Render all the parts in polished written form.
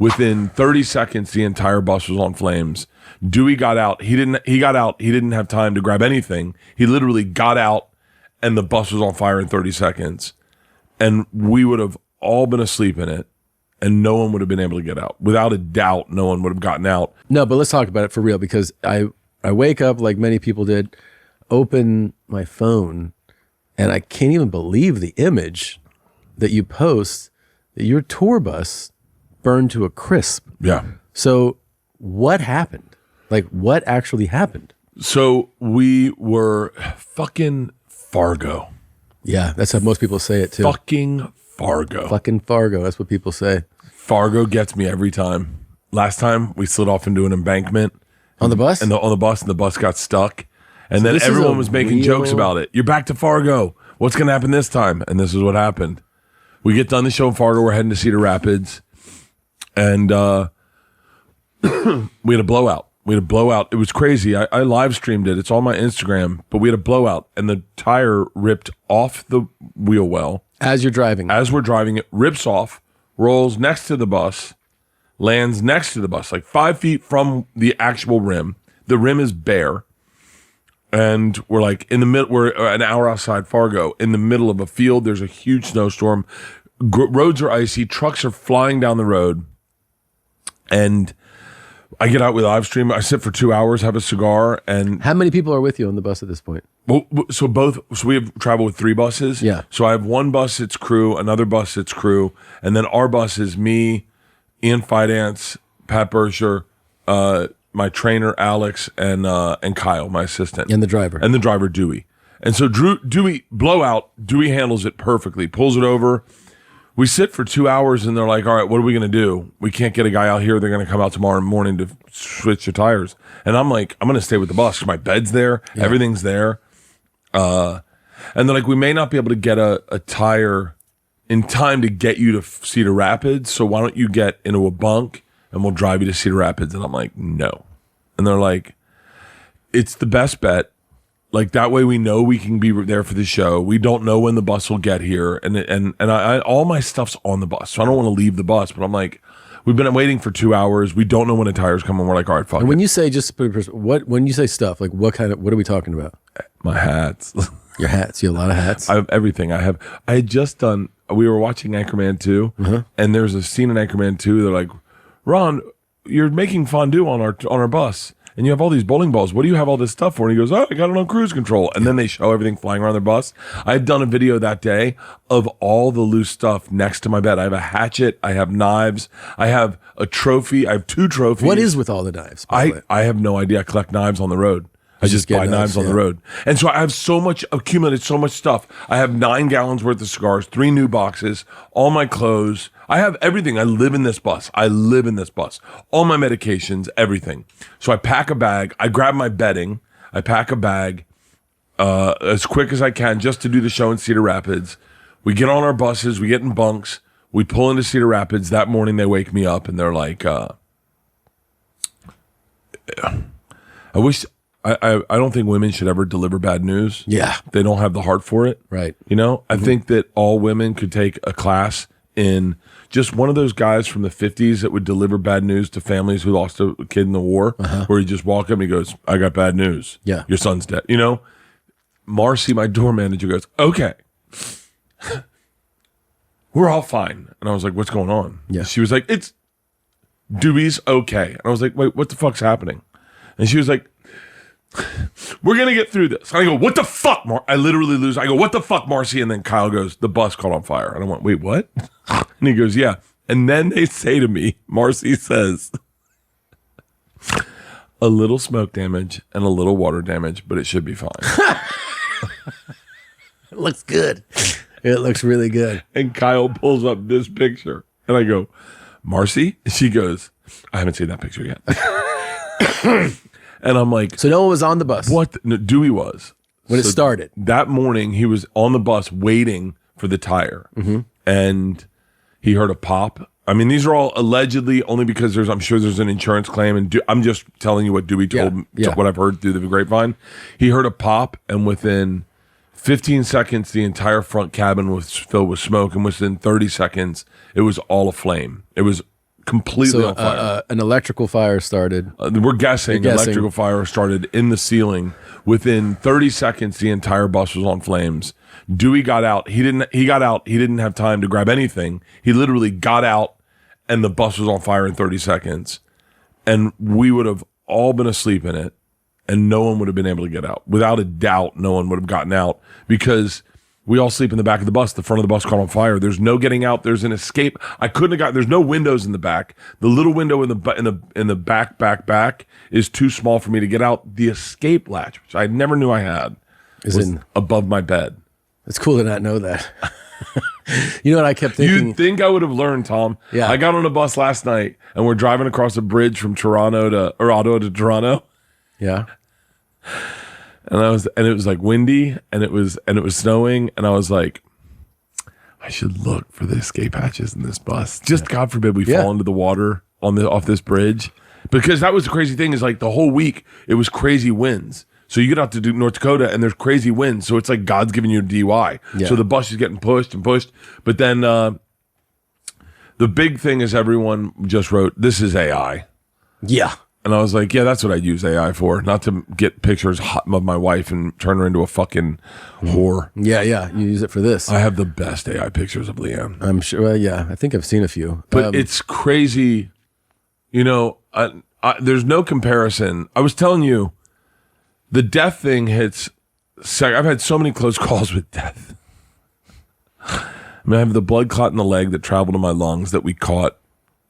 Within 30 seconds, the entire bus was on flames. Dewey got out. He got out. He didn't have time to grab anything. He literally got out, and the bus was on fire in 30 seconds. And we would have all been asleep in it, and no one would have been able to get out. Without a doubt, no one would have gotten out. No, but let's talk about it for real, because I wake up like many people did, open my phone, and I can't even believe the image that you post that your tour bus burned to a crisp. Yeah. So what happened? Like, what actually happened? So we were fucking Fargo. Yeah, that's how most people say it too. Fucking Fargo. Fucking Fargo. That's what people say. Fargo gets me every time. Last time we slid off into an embankment. On the bus? On the bus, and the bus got stuck. And So then this is everyone a was making real- jokes about it. You're back to Fargo. What's going to happen this time? And this is what happened. We get done the show in Fargo. We're heading to Cedar Rapids. And we had a blowout. It was crazy. I live streamed it. It's on my Instagram. But we had a blowout, and the tire ripped off the wheel well. As you're driving. As we're driving, it rips off, rolls next to the bus, lands next to the bus, like 5 feet from the actual rim. The rim is bare. And we're like in the middle, we're an hour outside Fargo, in the middle of a field. There's a huge snowstorm. Roads are icy. Trucks are flying down the road. And I get out with live stream. I sit for 2 hours, have a cigar, and How many people are with you on the bus at this point? so we have traveled with 3 buses. Yeah. So I have one bus that's crew, another bus that's crew, and then our bus is me, Ian Fidance, Pat Berkshire, my trainer Alex, and Kyle, my assistant, And the driver. and the driver Dewey. And so Dewey blowout. Dewey handles it perfectly. Pulls it over. We sit for 2 hours, and they're like, all right, what are we going to do? We can't get a guy out here. They're going to come out tomorrow morning to switch the tires. And I'm like, I'm going to stay with the bus. My bed's there. Yeah. Everything's there. And they're like, we may not be able to get a tire in time to get you to Cedar Rapids. So why don't you get into a bunk and we'll drive you to Cedar Rapids? And I'm like, no. And they're like, it's the best bet. Like, that way we know we can be there for the show. We don't know when the bus will get here. And I all my stuff's on the bus. So I don't want to leave the bus. But I'm like, we've been waiting for 2 hours. We don't know when the tires come. And we're like, all right, fuck And when it. you say, just to put it in perspective, when you say stuff, like what are we talking about? My hats. Your hats. You have a lot of hats. I have everything. I had just done, we were watching Anchorman 2, and there's a scene in Anchorman 2. They're like, Ron, you're making fondue on our bus, and you have all these bowling balls. What do you have all this stuff for? And he goes, oh, I got it on cruise control. And then they show everything flying around their bus. I had done a video that day of all the loose stuff next to my bed. I have a hatchet. I have knives. I have a trophy. I have 2 trophies. What is with all the knives? by the way? I have no idea. I collect knives on the road. I just get buy knives on the road. And so I have accumulated so much stuff. I have 9 gallons worth of cigars, 3 new boxes, all my clothes. I have everything. I live in this bus. All my medications, everything. So I pack a bag. I grab my bedding. I pack a bag as quick as I can just to do the show in Cedar Rapids. We get on our buses. We get in bunks. We pull into Cedar Rapids. That morning they wake me up and they're like, I don't think women should ever deliver bad news. Yeah. They don't have the heart for it. Right. You know, I think that all women could take a class in just one of those guys from the 50s that would deliver bad news to families who lost a kid in the war, where he just walk up and he goes, I got bad news. Yeah. Your son's dead. You know, Marcy, my door manager, goes, okay, we're all fine. And I was like, what's going on? Yeah. She was like, it's Dewey's okay. And I was like, wait, what the fuck's happening? And she was like, we're going to get through this. And I go, what the fuck, I literally lose. I go, what the fuck, Marcy? And then Kyle goes, the bus caught on fire. And I went, wait, what? And he goes, yeah. And then they say to me, Marcy says, a little smoke damage and a little water damage, but it should be fine. It looks good. It looks really good. And Kyle pulls up this picture. And I go, Marcy? She goes, I haven't seen that picture yet. And I'm like, So no one was on the bus what? No, Dewey was. when it started. That morning, he was on the bus waiting for the tire. And he heard a pop. I mean, these are all allegedly only because I'm sure there's an insurance claim. And I'm just telling you what Dewey told me, what I've heard through the grapevine. He heard a pop, and within 15 seconds, the entire front cabin was filled with smoke. And within 30 seconds, it was all aflame. It was completely on fire. An electrical fire started. We're guessing electrical fire started in the ceiling. Within 30 seconds, the entire bus was on flames. Dewey got out. He got out. He didn't have time to grab anything. He literally got out, and the bus was on fire in 30 seconds. And we would have all been asleep in it, and no one would have been able to get out. Without a doubt, no one would have gotten out because we all sleep in the back of the bus. The front of the bus caught on fire. There's no getting out. There's an escape. I couldn't have got. There's no windows in the back. The little window in the back is too small for me to get out. The escape latch, which I never knew I had, was above my bed. It's cool to not know that. You know what I kept thinking? You'd think I would have learned, Tom. Yeah. I got on a bus last night, and we're driving across a bridge from Ottawa to Toronto. Yeah. And it was like windy, and it was snowing, and I was like, I should look for the escape hatches in this bus. Just God forbid we fall into the water off this bridge, because that was the crazy thing is like the whole week it was crazy winds. So you get out to North Dakota and there's crazy winds, so it's like God's giving you a DUI. Yeah. So the bus is getting pushed and pushed, but then the big thing is everyone just wrote, "This is AI." Yeah. And I was like, yeah, that's what I'd use AI for, not to get pictures of my wife and turn her into a fucking whore. Yeah, you use it for this. I have the best AI pictures of Leanne. I'm sure. Well, yeah, I think I've seen a few. But it's crazy. You know, there's no comparison. I was telling you, the death thing hits. I've had so many close calls with death. I mean, I have the blood clot in the leg that traveled to my lungs that we caught,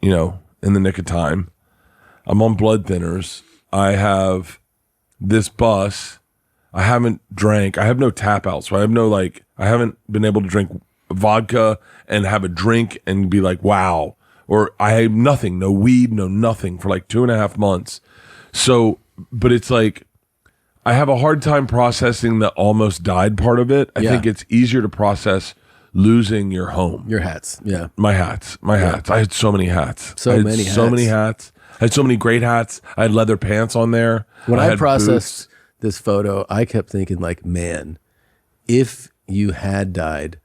in the nick of time. I'm on blood thinners. I have this bus. I haven't drank. I have no tap out. So I haven't been able to drink vodka and have a drink and be like, wow. Or I have nothing, no weed, no nothing for like 2.5 months. So, but it's like, I have a hard time processing the almost died part of it. I think it's easier to process losing your home. Your hats. Yeah. My hats. I had so many hats. So many hats. I had so many great hats. I had leather pants on there. When I processed this photo, I kept thinking like, man, if you had died,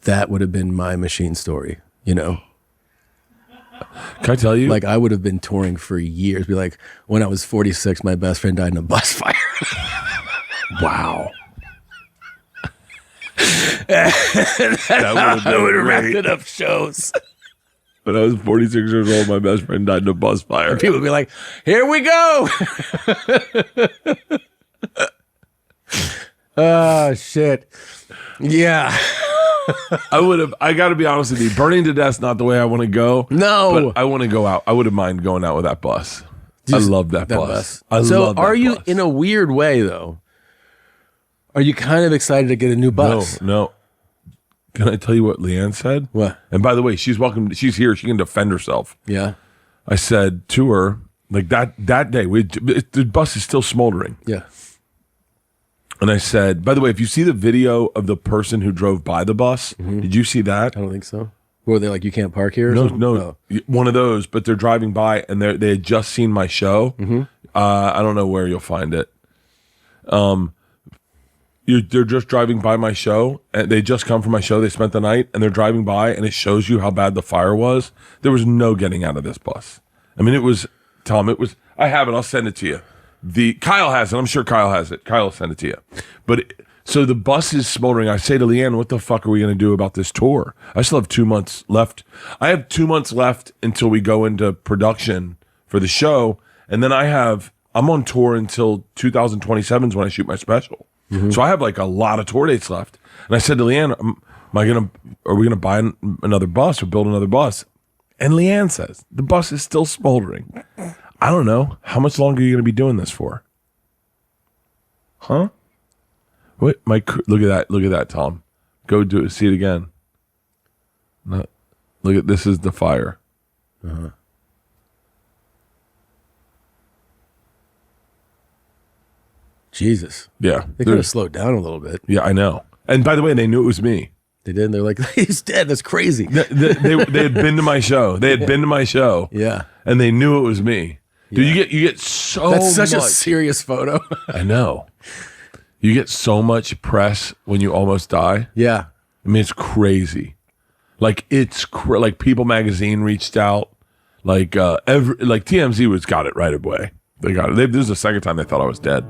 that would have been my machine story, Can I tell you? Like I would have been touring for years. Be like, when I was 46, my best friend died in a bus fire. Wow. That would have wrapped it up shows. When I was 46 years old, my best friend died in a bus fire. And people would be like, here we go. Oh, shit. Yeah. I got to be honest with you. Burning to death's not the way I want to go. No. But I want to go out. I wouldn't mind going out with that bus. I love that bus. So are you, in a weird way, though, are you kind of excited to get a new bus? No. Can I tell you what Leanne said? What? And by the way, she's welcome. She's here. She can defend herself. Yeah. I said to her, like that day, the bus is still smoldering. Yeah. And I said, by the way, if you see the video of the person who drove by the bus, did you see that? I don't think so. Were they like, you can't park here? No. One of those, but they're driving by and they had just seen my show. I don't know where you'll find it. They're just driving by my show, and they just come from my show. They spent the night, and they're driving by, and it shows you how bad the fire was. There was no getting out of this bus. I mean, it was, Tom, I have it. I'll send it to you. Kyle has it. I'm sure Kyle has it. Kyle will send it to you. But so the bus is smoldering. I say to Leanne, what the fuck are we going to do about this tour? I still have 2 months left. I have 2 months left until we go into production for the show. And then I'm on tour until 2027 is when I shoot my special. So I have like a lot of tour dates left. And I said to Leanne, are we going to buy another bus or build another bus? And Leanne says, the bus is still smoldering. I don't know. How much longer are you going to be doing this for? Huh? Wait, look at that, Tom. Go do it. See it again. No, look at this is the fire. Uh-huh. Jesus. Yeah. They could have slowed down a little bit. Yeah, I know. And by the way, they knew it was me. They did. They're like, he's dead. That's crazy. They had been to my show. Yeah. And they knew it was me. Dude, you get so That's such much. a serious photo. I know. You get so much press when you almost die. Yeah. I mean, it's crazy. Like like People Magazine reached out. Like TMZ got it right away. They got it. This is the second time they thought I was dead.